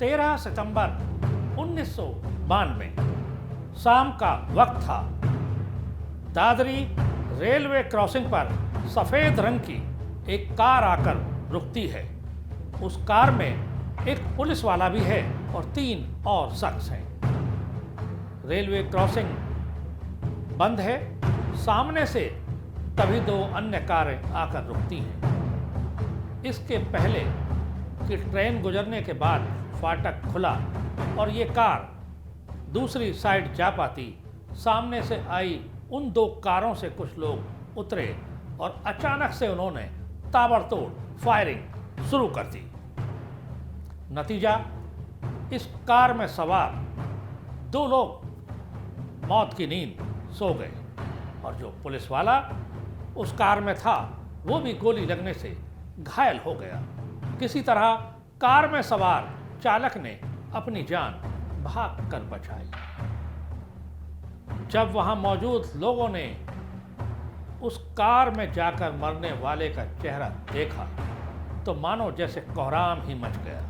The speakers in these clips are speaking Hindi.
13 सितंबर 1992 शाम का वक्त था। दादरी रेलवे क्रॉसिंग पर सफेद रंग की एक कार आकर रुकती है। उस कार में एक पुलिस वाला भी है और 3 और शख्स हैं। रेलवे क्रॉसिंग बंद है। सामने से तभी 2 अन्य कारें आकर रुकती हैं। इसके पहले कि ट्रेन गुजरने के बाद फाटक खुला और ये कार दूसरी साइड जा पाती, सामने से आई उन 2 कारों से कुछ लोग उतरे और अचानक से उन्होंने ताबड़तोड़ फायरिंग शुरू कर दी। नतीजा, इस कार में सवार 2 लोग मौत की नींद सो गए और जो पुलिस वाला उस कार में था वो भी गोली लगने से घायल हो गया। किसी तरह कार में सवार चालक ने अपनी जान भाग कर बचाई। जब वहां मौजूद लोगों ने उस कार में जाकर मरने वाले का चेहरा देखा तो मानो जैसे कोहराम ही मच गया।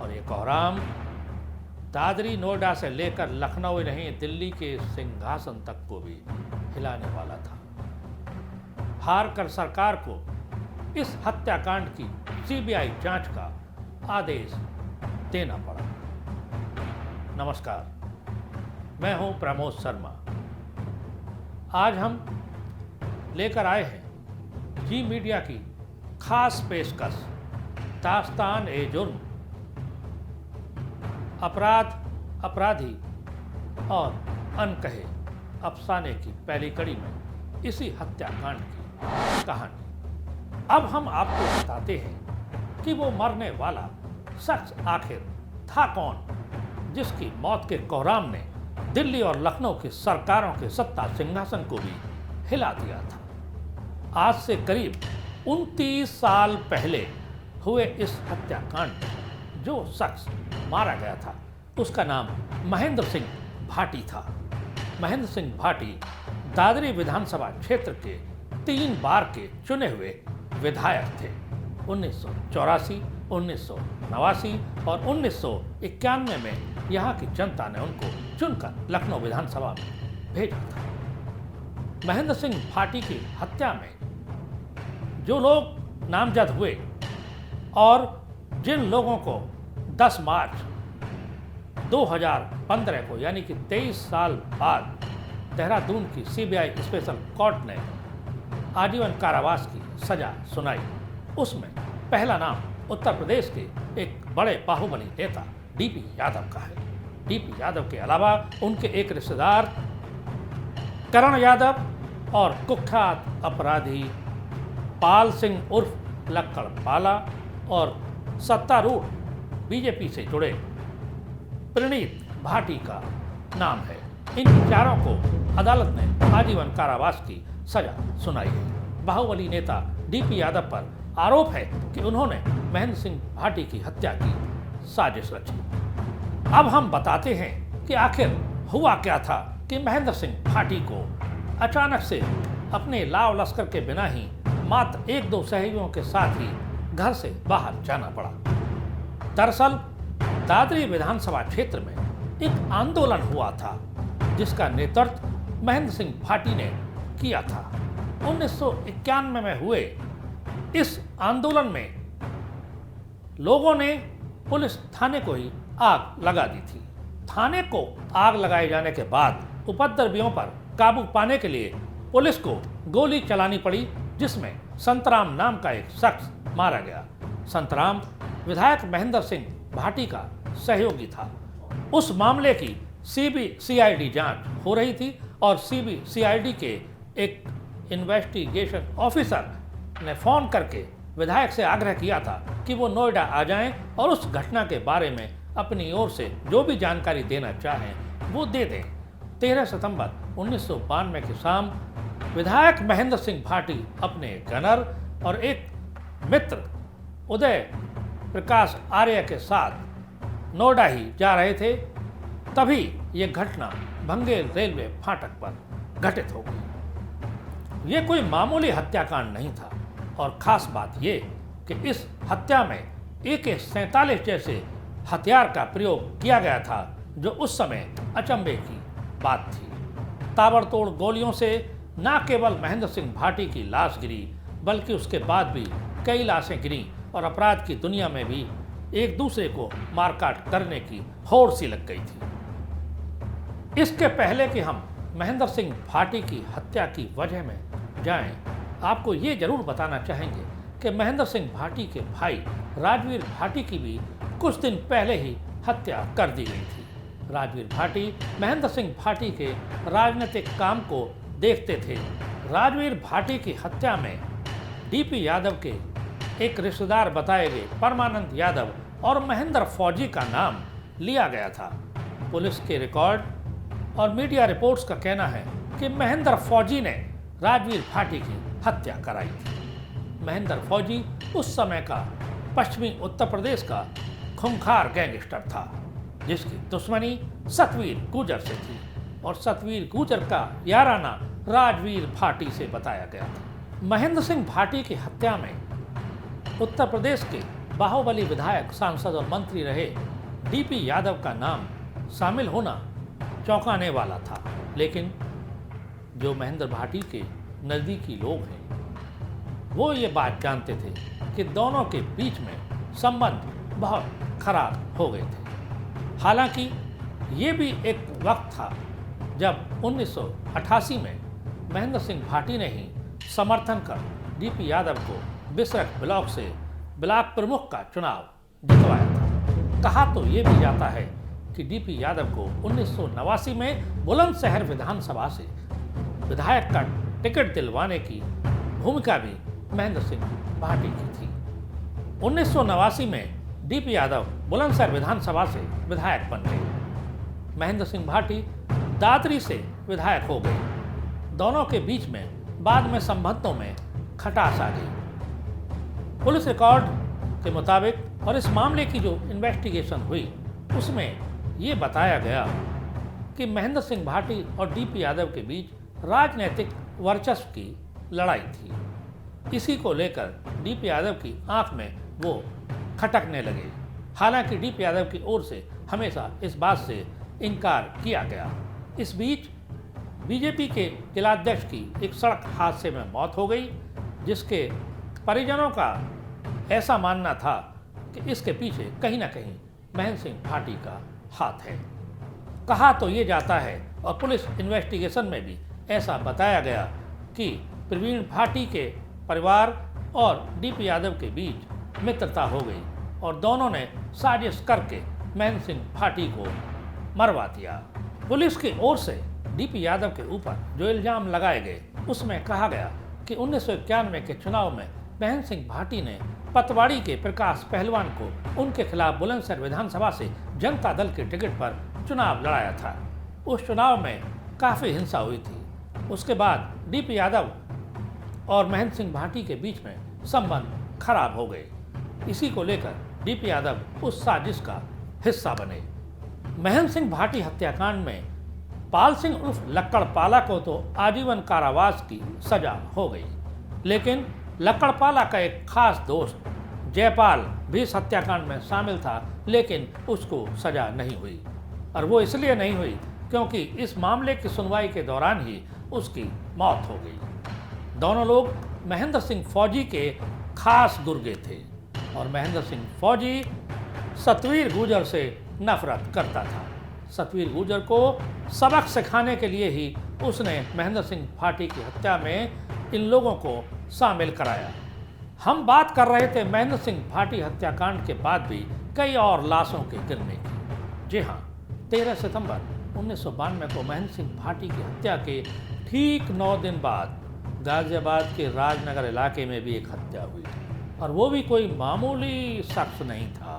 और ये कोहराम दादरी नोएडा से लेकर लखनऊ ही नहीं, दिल्ली के सिंहासन तक को भी हिलाने वाला था। हार कर सरकार को इस हत्याकांड की सीबीआई जांच का आदेश देना पड़ा। नमस्कार, मैं हूं प्रमोद शर्मा। आज हम लेकर आए हैं जी मीडिया की खास पेशकश, दास्तान ए जुर्म, अपराध, अपराधी और अनकहे अफसाने की पहली कड़ी में इसी हत्याकांड की कहानी। अब हम आपको बताते हैं कि वो मरने वाला शख्स आखिर था कौन, जिसकी मौत के कोहराम ने दिल्ली और लखनऊ की सरकारों के सत्ता सिंहासन को भी हिला दिया था। आज से करीब 29 साल पहले हुए इस हत्याकांड में जो शख्स मारा गया था उसका नाम महेंद्र सिंह भाटी था। महेंद्र सिंह भाटी दादरी विधानसभा क्षेत्र के 3 बार के चुने हुए विधायक थे। 1984, 1989 और 1991 में यहाँ की जनता ने उनको चुनकर लखनऊ विधानसभा में भेजा था। महेंद्र सिंह भाटी की हत्या में जो लोग नामजद हुए और जिन लोगों को 10 मार्च 2015 को यानी कि 23 साल बाद देहरादून की सीबीआई स्पेशल कोर्ट ने आजीवन कारावास की सजा सुनाई, उसमें पहला नाम उत्तर प्रदेश के एक बड़े बाहुबली नेता डीपी यादव का है। डीपी यादव के अलावा उनके एक रिश्तेदार करण यादव और कुख्यात अपराधी पाल सिंह उर्फ लक्कड़ पाला और सत्तारूढ़ बीजेपी से जुड़े प्रणीत भाटी का नाम है। इन चारों को अदालत ने आजीवन कारावास की सजा सुनाई है। बाहुबली नेता डीपी यादव पर आरोप है कि उन्होंने महेंद्र सिंह भाटी की हत्या की साजिश रची। अब हम बताते हैं कि आखिर हुआ क्या था कि महेंद्र सिंह भाटी को अचानक से अपने लाव लश्कर के बिना ही मात्र 1-2 सहयोगियों के साथ ही घर से बाहर जाना पड़ा। दरअसल दादरी विधानसभा क्षेत्र में एक आंदोलन हुआ था जिसका नेतृत्व महेंद्र सिंह भाटी ने किया था। 1991 में हुए इस आंदोलन में लोगों ने पुलिस थाने को ही आग लगा दी थी। थाने को आग लगाए जाने के बाद उपद्रवियों पर काबू पाने के लिए पुलिस को गोली चलानी पड़ी, जिसमें संतराम नाम का एक शख्स मारा गया। संतराम विधायक महेंद्र सिंह भाटी का सहयोगी था। उस मामले की सीबीसीआईडी जांच हो रही थी और सीबीसीआईडी के एक इन्वेस्टिगेशन ऑफिसर ने फोन करके विधायक से आग्रह किया था कि वो नोएडा आ जाएं और उस घटना के बारे में अपनी ओर से जो भी जानकारी देना चाहें वो दे दें। 13 सितंबर 1992 की शाम विधायक महेंद्र सिंह भाटी अपने गनर और एक मित्र उदय प्रकाश आर्य के साथ नोएडा ही जा रहे थे। तभी ये घटना भंगेल रेलवे फाटक पर घटित हो गई। ये कोई मामूली हत्याकांड नहीं था और खास बात ये कि इस हत्या में AK-47 जैसे हथियार का प्रयोग किया गया था, जो उस समय अचंभे की बात थी। ताबड़तोड़ गोलियों से न केवल महेंद्र सिंह भाटी की लाश गिरी, बल्कि उसके बाद भी कई लाशें गिरी और अपराध की दुनिया में भी एक दूसरे को मारकाट करने की होड़ सी लग गई थी। इसके पहले कि हम महेंद्र सिंह भाटी की हत्या की वजह में जाएं, आपको ये जरूर बताना चाहेंगे कि महेंद्र सिंह भाटी के भाई राजवीर भाटी की भी कुछ दिन पहले ही हत्या कर दी गई थी। राजवीर भाटी महेंद्र सिंह भाटी के राजनीतिक काम को देखते थे। राजवीर भाटी की हत्या में डीपी यादव के एक रिश्तेदार बताए गए परमानंद यादव और महेंद्र फौजी का नाम लिया गया था। पुलिस के रिकॉर्ड और मीडिया रिपोर्ट्स का कहना है कि महेंद्र फौजी ने राजवीर भाटी की हत्या कराई थी। महेंद्र फौजी उस समय का पश्चिमी उत्तर प्रदेश का खूंखार गैंगस्टर था, जिसकी दुश्मनी सतवीर गुर्जर से थी और सतवीर गुर्जर का याराना राजवीर भाटी से बताया गया था। महेंद्र सिंह भाटी की हत्या में उत्तर प्रदेश के बाहुबली विधायक, सांसद और मंत्री रहे डीपी यादव का नाम शामिल होना चौंकाने वाला था। लेकिन जो महेंद्र भाटी के नज़दीकी लोग हैं, वो ये बात जानते थे कि दोनों के बीच में संबंध बहुत खराब हो गए थे। हालांकि ये भी एक वक्त था जब 1988 में महेंद्र सिंह भाटी ने ही समर्थन कर डीपी यादव को बिसरख ब्लॉक से ब्लॉक प्रमुख का चुनाव जितवाया था। कहा तो ये भी जाता है कि डीपी यादव को 1989 में बुलंदशहर विधानसभा से विधायक का टिकट दिलवाने की भूमिका भी महेंद्र सिंह भाटी की थी। 1989 में डीपी यादव बुलंदशहर विधानसभा से विधायक बन गए। महेंद्र सिंह भाटी दादरी से विधायक हो गए। दोनों के बीच में बाद में संबंधों में खटास आ गई। पुलिस रिकॉर्ड के मुताबिक और इस मामले की जो इन्वेस्टिगेशन हुई, उसमें ये बताया गया कि महेंद्र सिंह भाटी और डीपी यादव के बीच राजनीतिक वर्चस्व की लड़ाई थी। इसी को लेकर डीपी यादव की आंख में वो खटकने लगे। हालांकि डीपी यादव की ओर से हमेशा इस बात से इनकार किया गया। इस बीच बीजेपी के जिलाध्यक्ष की एक सड़क हादसे में मौत हो गई, जिसके परिजनों का ऐसा मानना था कि इसके पीछे कहीं ना कहीं महेंद्र सिंह भाटी का हाथ है। कहा तो ये जाता है और पुलिस इन्वेस्टिगेशन में भी ऐसा बताया गया कि प्रवीण भाटी के परिवार और डीपी यादव के बीच मित्रता हो गई और दोनों ने साजिश करके महेंद्र सिंह भाटी को मरवा दिया। पुलिस की ओर से डीपी यादव के ऊपर जो इल्जाम लगाए गए, उसमें कहा गया कि 1991 के चुनाव में महेंद्र सिंह भाटी ने पतवाड़ी के प्रकाश पहलवान को उनके खिलाफ बुलंदशहर विधानसभा से जनता दल के टिकट पर चुनाव लड़ाया था। उस चुनाव में काफ़ी हिंसा हुई थी। उसके बाद डीपी यादव और महेंद्र सिंह भाटी के बीच में संबंध खराब हो गए। इसी को लेकर डीपी यादव उस साजिश का हिस्सा बने। महेंद्र सिंह भाटी हत्याकांड में पाल सिंह उर्फ लक्कड़पाला को तो आजीवन कारावास की सजा हो गई, लेकिन लक्कड़पाला का एक खास दोस्त जयपाल भी इस हत्याकांड में शामिल था, लेकिन उसको सजा नहीं हुई। और वो इसलिए नहीं हुई क्योंकि इस मामले की सुनवाई के दौरान ही उसकी मौत हो गई। दोनों लोग महेंद्र सिंह फौजी के खास गुर्गे थे और महेंद्र सिंह फौजी सतवीर गुर्जर से नफरत करता था। सतवीर गुर्जर को सबक सिखाने के लिए ही उसने महेंद्र सिंह भाटी की हत्या में इन लोगों को शामिल कराया। हम बात कर रहे थे महेंद्र सिंह भाटी हत्याकांड के बाद भी कई और लाशों के गिरने की। जी हाँ, 13 सितंबर 1992 को महेंद्र सिंह भाटी की हत्या के ठीक 9 दिन बाद गाजियाबाद के राजनगर इलाके में भी एक हत्या हुई और वो भी कोई मामूली शख्स नहीं था,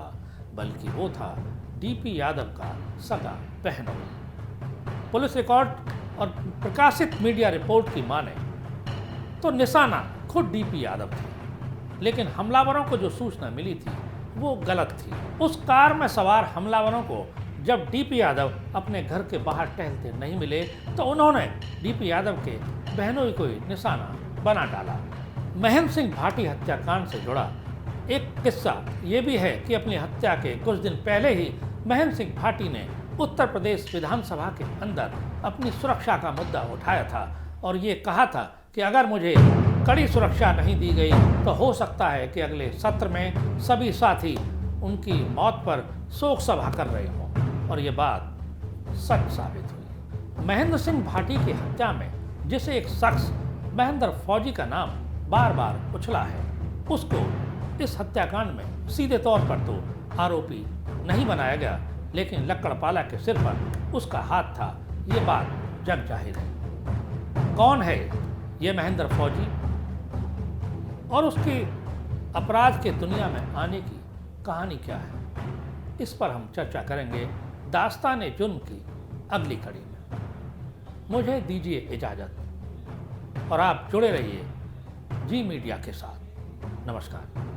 बल्कि वो था डीपी यादव का सगा बहनोई। पुलिस रिकॉर्ड और प्रकाशित मीडिया रिपोर्ट की माने तो निशाना खुद डीपी यादव थे, लेकिन हमलावरों को जो सूचना मिली थी वो गलत थी। उस कार में सवार हमलावरों को जब डीपी यादव अपने घर के बाहर टहलते नहीं मिले तो उन्होंने डीपी यादव के बहनोई को निशाना बना डाला। महेंद्र सिंह भाटी हत्याकांड से जुड़ा एक किस्सा ये भी है कि अपनी हत्या के कुछ दिन पहले ही महेंद्र सिंह भाटी ने उत्तर प्रदेश विधानसभा के अंदर अपनी सुरक्षा का मुद्दा उठाया था और ये कहा था कि अगर मुझे कड़ी सुरक्षा नहीं दी गई तो हो सकता है कि अगले सत्र में सभी साथी उनकी मौत पर शोक सभा कर रहे हों, और ये बात सच साबित हुई। महेंद्र सिंह भाटी की हत्या में जिसे एक शख्स महेंद्र फौजी का नाम बार बार उछला है, उसको इस हत्याकांड में सीधे तौर पर तो आरोपी नहीं बनाया गया, लेकिन लक्कड़पाला के सिर पर उसका हाथ था, ये बात जग जाहिर है। कौन है ये महेंद्र फौजी और उसकी अपराध के दुनिया में आने की कहानी क्या है, इस पर हम चर्चा करेंगे दास्तान जुर्म की अगली कड़ी में। मुझे दीजिए इजाज़त और आप जुड़े रहिए जी मीडिया के साथ। नमस्कार।